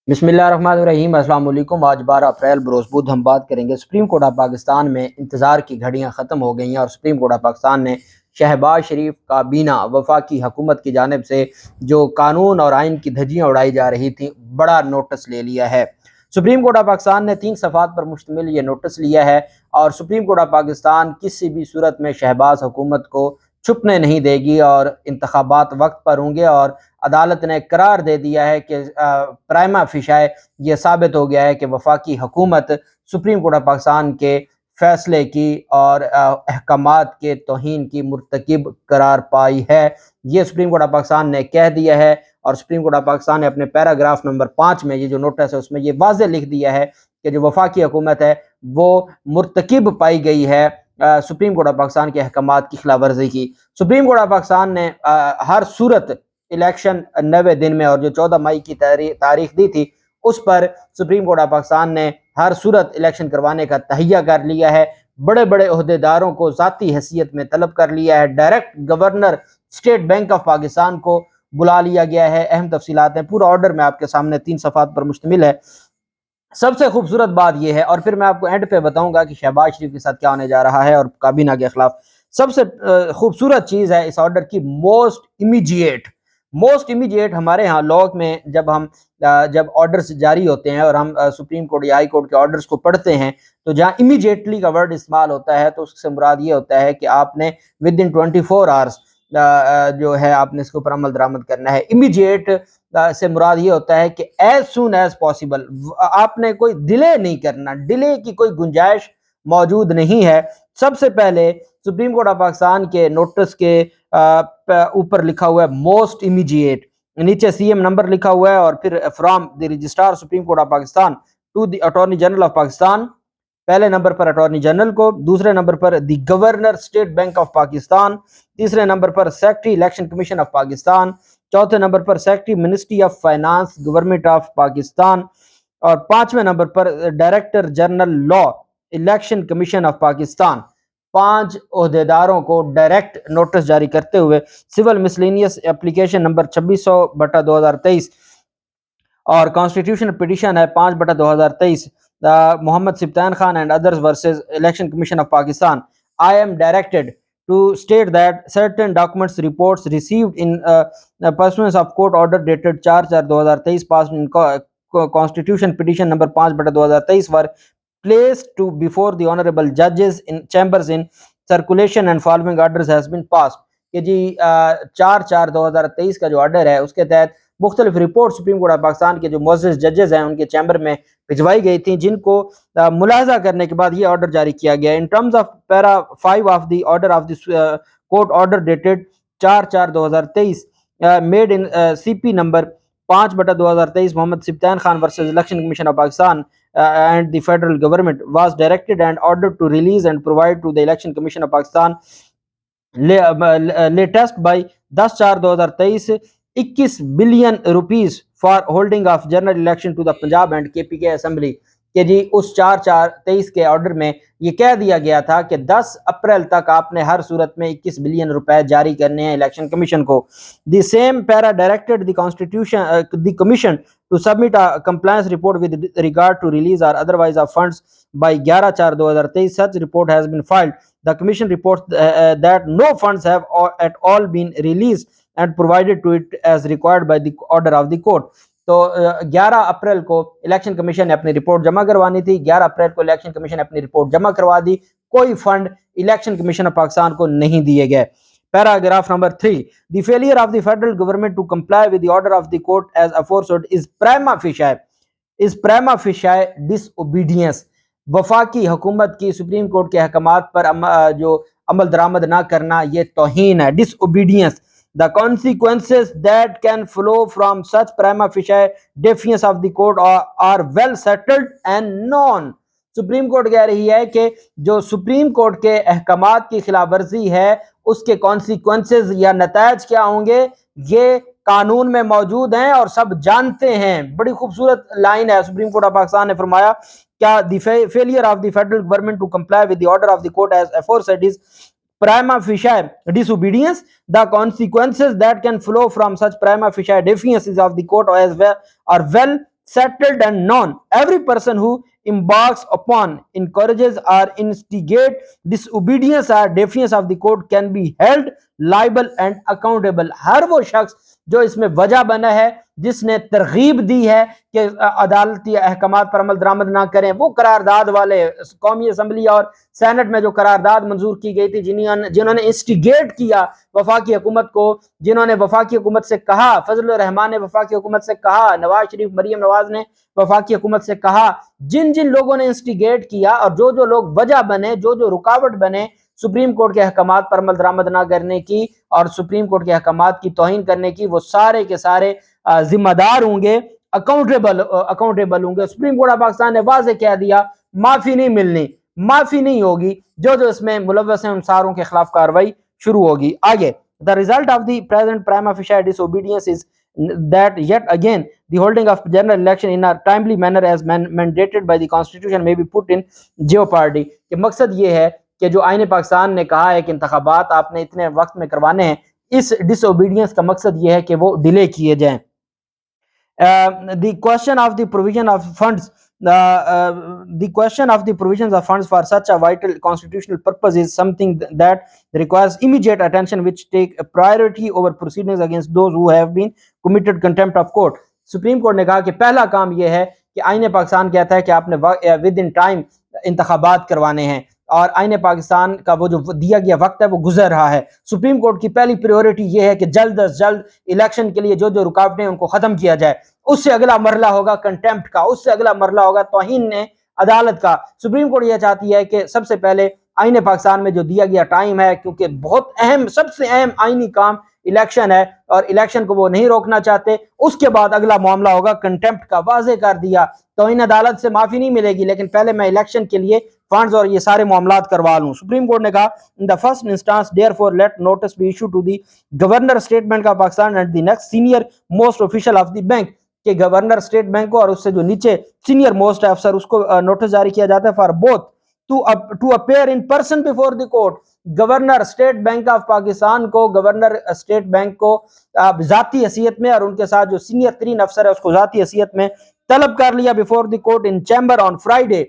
बिस्मिल्लाहिर्रहमानिर्रहीम। अस्सलाम वालेकुम। आज 12 अप्रैल बरोज़ बुध हम बात करेंगे सुप्रीम कोर्ट ऑफ पाकिस्तान में इंतज़ार की घड़ियां ख़त्म हो गई हैं और सुप्रीम कोर्ट ऑफ पाकिस्तान ने शहबाज शरीफ काबीना वफाकी हुकूमत की जानिब से जो कानून और आइन की धज्जियां उड़ाई जा रही थी बड़ा नोटिस ले लिया है। सुप्रीम कोर्ट ऑफ पाकिस्तान ने 3 सफ़ात पर मुश्तमिल ये नोटिस लिया है और सुप्रीम कोर्ट ऑफ पाकिस्तान किसी भी सूरत में शहबाज हुकूमत को छुपने नहीं देगी और इंतखाबात वक्त पर होंगे। और अदालत ने करार दे दिया है कि प्राइमा फिशाए ये साबित हो गया है कि वफाकी हुकूमत सुप्रीम कोर्ट ऑफ पाकिस्तान के फैसले की और अहकामात के तौहीन की मुर्तकिब करार पाई है। ये सुप्रीम कोर्ट ऑफ पाकिस्तान ने कह दिया है और सुप्रीम कोर्ट ऑफ पाकिस्तान ने अपने पैराग्राफ नंबर 5 में ये जो नोटिस है उसमें ये वाज़ेह लिख दिया है कि जो वफाकी हुकूमत है वो मुर्तकिब पाई गई है सुप्रीम कोर्ट ऑफ पाकिस्तान के अहकामात की खिलाफ वर्जी की। सुप्रीम कोर्ट ऑफ पाकिस्तान ने हर सूरत इलेक्शन 90 दिन में और जो 14 मई की तारीख दी थी उस पर सुप्रीम कोर्ट ऑफ पाकिस्तान ने हर सूरत इलेक्शन करवाने का तहिया कर लिया है। बड़े बड़े ओहदेदारों को ज़ाती हैसियत में तलब कर लिया है। Direct governor state bank of Pakistan को बुला लिया गया है। अहम तफसीलात हैं, पूरा ऑर्डर में आपके सामने 3 सफ़ात पर मुश्तमिल है। सबसे खूबसूरत बात यह है और फिर मैं आपको एंड पे बताऊंगा कि शहबाज शरीफ के साथ क्या होने जा रहा है और काबीना के खिलाफ। सबसे खूबसूरत चीज़ है इस ऑर्डर की मोस्ट इमीडिएट हमारे यहाँ लॉ में जब ऑर्डर्स जारी होते हैं और हम सुप्रीम कोर्ट या हाई कोर्ट के ऑर्डर्स को पढ़ते हैं तो जहाँ इमीडिएटली का वर्ड इस्तेमाल होता है तो उससे मुराद ये होता है कि आपने विद इन 24 आवर्स जो है आपने इसके ऊपर अमल दरामद करना है। इमीडिएट से मुराद ये होता है कि एज सुन एज पॉसिबल, आपने कोई डिले नहीं करना, डिले की कोई गुंजाइश मौजूद नहीं है। सबसे पहले सुप्रीम कोर्ट ऑफ पाकिस्तान के नोटिस के ऊपर लिखा हुआ है मोस्ट इमीडिएट, नीचे सीएम नंबर लिखा हुआ है और फिर from the registrar supreme court of Pakistan to the attorney general of Pakistan. पहले नंबर पर अटॉर्नी जनरल को, दूसरे नंबर पर the governor state bank of Pakistan, तीसरे नंबर पर secretary election commission of Pakistan, चौथे नंबर पर secretary ministry of finance government of Pakistan और 5वें नंबर पर director general law election commission of Pakistan. 5 ओहदेदारों को डायरेक्ट नोटिस जारी करते हुए सिविल मिसलेनियस एप्लीकेशन नंबर 2600/2023 और कॉन्स्टिट्यूशन पिटीशन है 5/2023 Mohammad सिप्तान Khan and others versus election commission of Pakistan. I am directed to state that certain documents reports received in pursuance of court order dated 4/4/2023 passed in constitution petition number 5/2023 were placed to before the honorable judges in chambers in circulation and following orders has been passed। कि जी 4/4/2023 का जो order है उसके तहत मुख्तलिफ report supreme court of Pakistan के जो मुअज़्ज़ज़ जजेस हैं उनके चैम्बर में भिजवाई गई थी, जिनको मुलाहजा करने के बाद ये ऑर्डर जारी किया गया। In terms of para 5 of the order of the court order dated 4/4/2023 made in CP number 5/2023 Mohammad सिप्तान Khan versus election commission of Pakistan and the federal government was directed and ordered to release and provide to the election commission of Pakistan latest by 10/4/2023 21 billion rupees for holding of general election to the Punjab and KPK assembly. कि जी उस 4/4/23 के order में ये कह दिया गया था कि 10 अप्रैल तक आपने हर सूरत में 21 बिलियन रुपए जारी करने हैं इलेक्शन कमीशन को। The same para directed the commission to submit a compliance report with regard to release or otherwise of funds by 11/4/2023 such report has been filed. The commission reports that no funds have at all been released and provided to it as required by the order of the court। तो 11 अप्रैल को election commission ने अपनी report जमा करवानी थी। 11 अप्रैल को election commission ने अपनी रिपोर्ट जमा करवा दी, कोई fund election commission of Pakistan को नहीं दिए गए। Paragraph number 3, the failure of the federal government to comply with the order of the court as aforesaid is prima facie disobedience. वफाकी हुकूमत की सुप्रीम कोर्ट के अहकामात पर जो अमल दरामद ना करना ये तौहीन है, disobedience. The consequences that can flow from such prima facie defiance of the court are well settled and known। Supreme court कह रही है कि जो सुप्रीम कोर्ट के अहकामात की खिलाफ वर्जी है उसके कॉन्सिक्वेंसेज या नतायज क्या होंगे ये कानून में मौजूद हैं और सब जानते हैं। बड़ी खूबसूरत लाइन है, सुप्रीम कोर्ट ऑफ पाकिस्तान ने फरमाया क्या the failure of the federal government to comply with the order of the court as aforesaid is prima facie disobedience। The consequences that can flow from such prima facie defiances of the court as well are well settled and known. Every person who embarks upon, encourages or instigate disobedience or defiance of the code can be held liable and accountable. हर वो शख्स जो इसमें वजह बना है, जिसने तरगीब दी है कि अदालती अहकामात पर अमल दरामद ना करें, वो करारदाद वाले कौमी असम्बली और सैनेट में जो करारदाद मंजूर की गई थी, जिन्होंने इंस्टिगेट किया वफाकी हुकूमत को, जिन्होंने वफाकी हुकूमत से कहा, फजल रहमान ने वफाकी हुकूमत से कहा, नवाज शरीफ मरीम नवाज ने वफाकी हुकूमत से कहा, जिन जिन लोगों ने इंस्टिगेट किया और जो जो लोग वजह बने, जो जो रुकावट बने सुप्रीम कोर्ट के अहकामात पर अमल दरामद ना करने की और सुप्रीम कोर्ट के अहकामात की तौहीन करने की, वो सारे के सारे जिम्मेदार होंगे, अकाउंटेबल होंगे। सुप्रीम कोर्ट ऑफ पाकिस्तान ने वाज़ेह कह दिया, माफी नहीं मिलनी, माफी नहीं होगी, जो जो इसमें मुलव्वस हैं उन सारों के खिलाफ कार्रवाई शुरू होगी। आगे, the result of the present prima fascia disobedience is that yet again the holding of general election in a timely manner as mandated by the constitution may be put in jeopardy। कि मकसद ये है कि जो आईन पाकिस्तान ने कहा है कि इंतखाबात आपने इतने वक्त में करवाने हैं, इस डिसोबीडियंस का मकसद ये है कि वो डिले किए जाएं। The question of the provision of funds the question of the provisions of funds for such a vital constitutional purpose is something that requires immediate attention, which take a priority over proceedings against those who have been committed contempt of court। Supreme court ने कहा कि पहला काम यह है कि आईन पाकिस्तान कहता है कि आपने विद इन टाइम इंतखाबात करवाने हैं, और आईन पाकिस्तान का वो जो दिया गया वक्त है वो गुजर रहा है। सुप्रीम कोर्ट की पहली प्रायोरिटी ये है कि जल्द अज जल्द इलेक्शन के लिए जो जो रुकावटें उनको खत्म किया जाए। उससे अगला मरला होगा कंटेम्प्ट का, उससे अगला मरला होगा तौहीन अदालत का। सुप्रीम कोर्ट ये चाहती है कि सबसे पहले आईन पाकिस्तान में जो दिया गया टाइम है, क्योंकि बहुत अहम, सबसे अहम आईनी काम इलेक्शन है और इलेक्शन को वो नहीं रोकना चाहते, उसके बाद अगला मामला होगा कंटेम्प्ट का। वाज़ेह कर दिया, तौहीन अदालत से माफी नहीं मिलेगी, लेकिन पहले मैं इलेक्शन के लिए फंड्स और ये सारे मामलात करवा लूं। सुप्रीम कोर्ट ने कहा in the first instance therefore let notice be issue to the governor state bank of Pakistan and the next senior most official of the bank. के गवर्नर स्टेट बैंक को और उससे जो नीचे सीनियर मोस्ट अफसर, उसको नोटिस जारी किया जाता है for both to appear in person before the court. Governor state bank of Pakistan को, गवर्नर स्टेट बैंक को जाती हैसियत में और उनके साथ जो सीनियर तरीन अफसर है उसको जाती हैसियत में तलब कर लिया before the court in chamber on Friday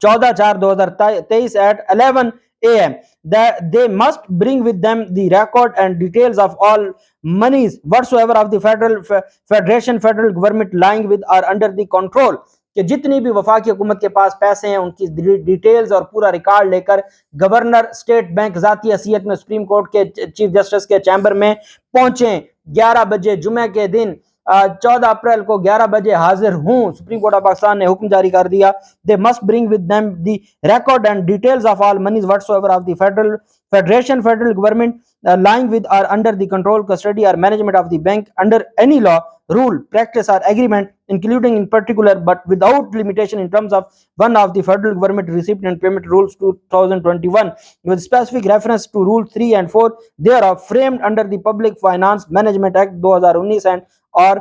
14/4/2023 at 11 a.m. that they must bring with them the record and details of all monies whatsoever of the federal government lying with or under the control। कि जितनी भी वफाकी हुकूमत के पास पैसे हैं उनकी details और पूरा रिकॉर्ड लेकर गवर्नर स्टेट बैंक जाती हैसियत में सुप्रीम कोर्ट के चीफ जस्टिस के चैम्बर में पहुंचे। 11 बजे जुमे के दिन 14 अप्रैल को 11 बजे हाजिर हूँ। सुप्रीम कोर्ट ऑफ पाकिस्तान ने हुक्म जारी कर दिया, they must bring with them the record and details of all monies whatsoever of the federal government lying with or under the control, custody or management of the bank under any law, rule, practice or agreement, including in particular but without limitation in terms of one of the federal government receipt and payment rules 2021 with specific reference to rule 3 and 4 thereof framed under the Public Finance Management Act 2019 and or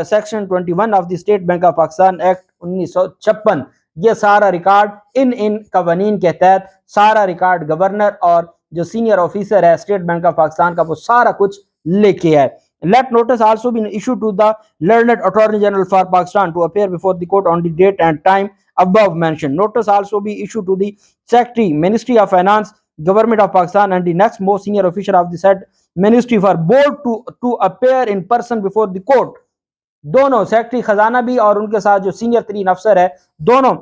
section 21 of the State Bank of Pakistan Act 1956। ये सारा record in कवानीन के तहत सारा record governor और जो senior officer है state bank of Pakistan का वो सारा कुछ लेके आए। Let notice also be issued to the learned Attorney General for Pakistan to appear before the court on the date and time above mentioned। Notice also be issued to the Secretary, Ministry of Finance, Government of Pakistan and the next most senior official of the said ministry for both to appear in person before the court। दोनों secretary खजाना भी और उनके साथ जो senior तरीन अफसर है दोनों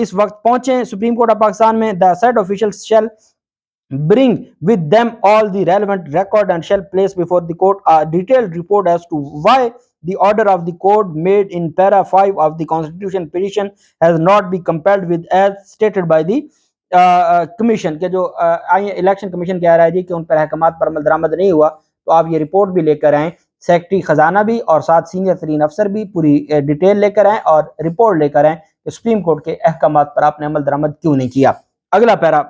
इस वक्त पहुंचे सुप्रीम कोर्ट ऑफ पाकिस्तान में। The said officials shall bring with them all the relevant record and shall place before the court a detailed report as to why the order of the court made in para 5 of the constitution petition has not been compelled with as stated by the commission। के जो election commission कह रहा है जी कि उन पर अहकामात पर अमल दरामद नहीं हुआ, तो आप ये रिपोर्ट भी लेकर आएँ, सेक्रेटरी खजाना भी और साथ सीनियर तरीन अफसर भी पूरी डिटेल लेकर आएँ और रिपोर्ट लेकर आएँ कि सुप्रीम कोर्ट के अहकामात पर आपने अमल दरामद क्यों नहीं किया। अगला para,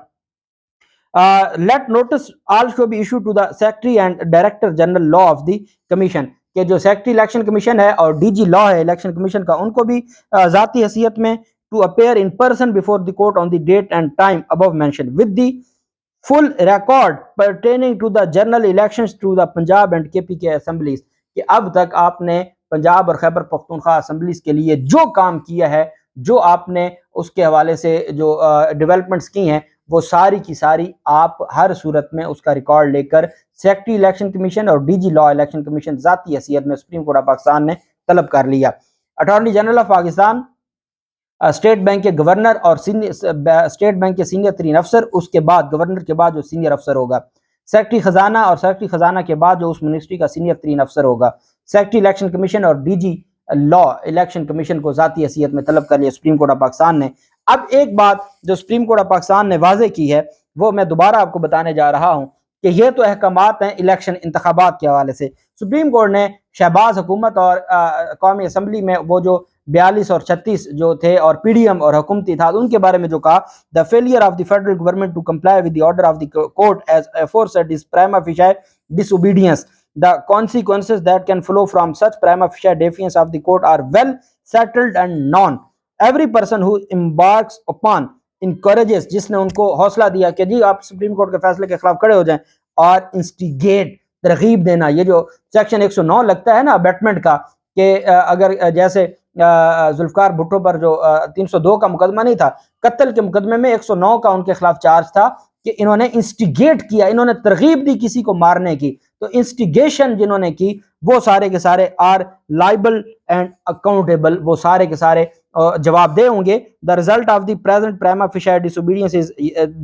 let notice also be issued to the secretary and director general law of the commission। के जो सेक्रेटरी इलेक्शन कमीशन है और डीजी लॉ है इलेक्शन कमीशन का, उनको भी जाती हैसियत में to appear in person before the court on the date and time above mentioned with the full record pertaining to the general elections to the Punjab and KPK assemblies। कि अब तक आपने پنجاب اور خیبر پختونخوا اسمبلیز کے لیے جو کام کیا ہے، جو آپ نے اس کے حوالے سے جو ڈیولپمنٹس کی ہیں، وہ ساری کی ساری آپ ہر صورت میں اس کا ریکارڈ لے کر سیکٹری الیکشن کمیشن اور ڈی جی لا الیکشن کمیشن ذاتی حیثیت میں سپریم کورٹ آف پاکستان نے طلب کر لیا۔ Attorney general of Pakistan, state bank کے گورنر اور اسٹیٹ بینک کے سینئر ترین افسر، اس کے بعد گورنر کے بعد جو سینئر افسر ہوگا، سیکٹری خزانہ اور سیکٹری خزانہ کے بعد جو اس منسٹری کا سینئر ترین افسر ہوگا، سیکٹری الیکشن کمیشن اور ڈی جی لا الیکشن کمیشن کو ذاتی حیثیت میں طلب کر لیا سپریم کورٹ آف پاکستان نے۔ اب ایک بات جو سپریم کورٹ آف پاکستان نے واضح کی ہے وہ میں دوبارہ آپ کو بتانے جا رہا ہوں کہ یہ تو احکامات ہیں الیکشن انتخابات کے حوالے سے۔ سپریم کورٹ نے شہباز حکومت اور قومی اسمبلی میں وہ جو 42 اور 36 جو تھے اور پی ڈی ایم اور حکومتی اتحاد، ان کے بارے میں جو کہا، the failure of the federal government to comply with the order of the court as aforesaid is prima facie disobedience. The consequences that can flow from such prima facie defiance of the court are well settled and known. Every person who embarks upon encourages، جس نے ان کو حوصلہ دیا کہ جی آپ supreme court کے فیصلے کے خلاف کھڑے ہو جائیں، اور انسٹیگیٹ، ترغیب دینا، یہ جو سیکشن 109 لگتا ہے نا ابیٹمنٹ کا، کہ اگر جیسے ذوالفقار بھٹو پر جو 302 کا مقدمہ نہیں تھا، قتل کے مقدمے میں 109 کا ان کے خلاف چارج تھا کہ انہوں نے انسٹیگیٹ کیا، انہوں نے ترغیب دی کسی کو مارنے کی، تو انسٹیگیشن جنہوں نے کی وہ سارے کے سارے آر لائبل اینڈ اکاؤنٹیبل، وہ سارے کے سارے جواب دہ ہوں گے۔ The result of the present prima facie disobedience is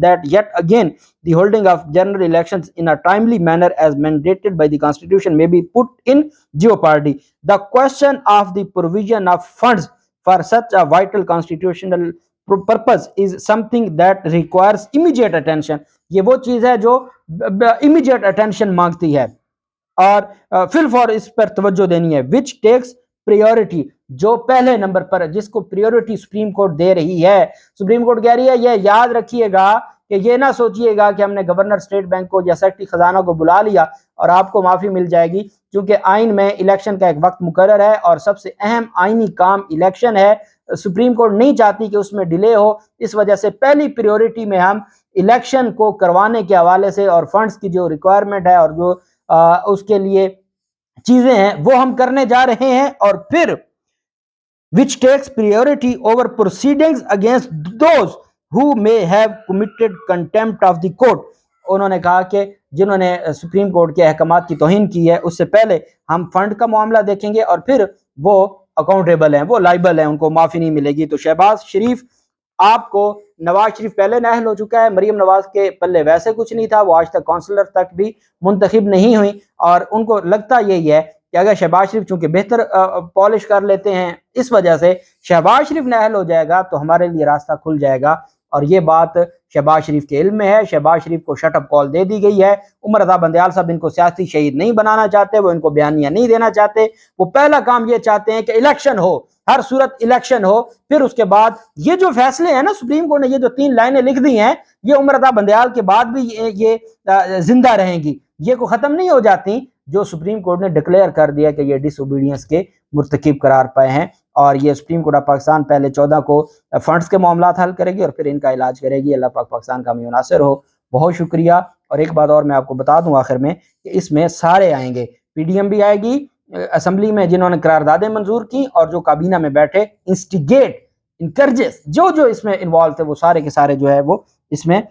that yet again the holding of general elections in a timely manner as mandated by the constitution may be put in jeopardy. The question of the provision of funds for such a vital constitutional purpose is something that requires immediate attention. یہ وہ چیز ہے جو immediate attention مانگتی ہے اور فی الفور اس پر توجہ دینی ہے، which takes priority، جو پہلے نمبر پر، جس کو پریورٹی سپریم کورٹ دے رہی ہے۔ سپریم کورٹ کہہ رہی ہے یہ یاد رکھیے گا کہ یہ نہ سوچئے گا کہ ہم نے گورنر اسٹیٹ بینک کو یا سیکٹری خزانہ کو بلا لیا اور آپ کو معافی مل جائے گی، کیونکہ آئین میں الیکشن کا ایک وقت مقرر ہے اور سب سے اہم آئینی کام الیکشن ہے۔ سپریم کورٹ نہیں چاہتی کہ اس میں ڈیلے ہو، اس وجہ سے پہلی پریورٹی میں ہم الیکشن کو کروانے کے حوالے سے اور فنڈز کی جو ریکوائرمنٹ ہے اور جو اس کے لیے چیزیں ہیں وہ ہم کرنے جا رہے ہیں، اور پھر which takes priority over proceedings against those who may have committed contempt of the court. انہوں نے کہا کہ جنہوں نے سپریم کورٹ کے احکامات کی توہین کی ہے اس سے پہلے ہم فنڈ کا معاملہ دیکھیں گے، اور پھر وہ اکاؤنٹیبل ہیں، وہ لائبل ہیں، ان کو معافی نہیں ملے گی۔ تو شہباز شریف، آپ کو نواز شریف پہلے نااہل ہو چکا ہے، مریم نواز کے پلے ویسے کچھ نہیں تھا، وہ آج تک کونسلر تک بھی منتخب نہیں ہوئی، اور ان کو لگتا یہی ہے کہ اگر شہباز شریف چونکہ بہتر پالش کر لیتے ہیں، اس وجہ سے شہباز شریف نااہل ہو جائے گا تو ہمارے لیے راستہ کھل جائے گا، اور یہ بات شہباز شریف کے علم میں ہے۔ شہباز شریف کو شٹ اپ کال دے دی گئی ہے۔ عمر اتا بندیال صاحب ان کو سیاسی شہید نہیں بنانا چاہتے، وہ ان کو بیانیہ نہیں دینا چاہتے، وہ پہلا کام یہ چاہتے ہیں کہ الیکشن ہو، ہر صورت الیکشن ہو، پھر اس کے بعد یہ جو فیصلے ہیں نا سپریم کورٹ نے یہ جو 3 لائنیں لکھ دی ہیں، یہ عمر اتا بندیال کے بعد بھی یہ زندہ رہیں گی، یہ کو ختم نہیں ہو جاتی، جو سپریم کورٹ نے ڈکلیئر کر دیا کہ یہ ڈس اوبیڈینس کے مرتکب قرار پائے ہیں، اور یہ سپریم کورٹ آف پاکستان پہلے 14 کو فنڈز کے معاملات حل کرے گی اور پھر ان کا علاج کرے گی۔ اللہ پاک پاکستان کا حامی و ناصر ہو۔ بہت شکریہ۔ اور ایک بات اور میں آپ کو بتا دوں آخر میں کہ اس میں سارے آئیں گے، پی ڈی ایم بھی آئے گی اسمبلی میں جنہوں نے قراردادیں منظور کی، اور جو کابینہ میں بیٹھے انسٹیگیٹ انکرجز جو اس میں انوالو تھے، وہ سارے کے سارے جو ہے وہ اس میں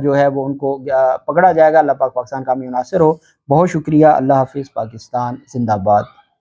جو ہے وہ ان کو پکڑا جائے گا۔ اللہ پاک پاکستان کا حامی و ناصر ہو۔ بہت شکریہ۔ اللہ حافظ۔ پاکستان زندہ باد۔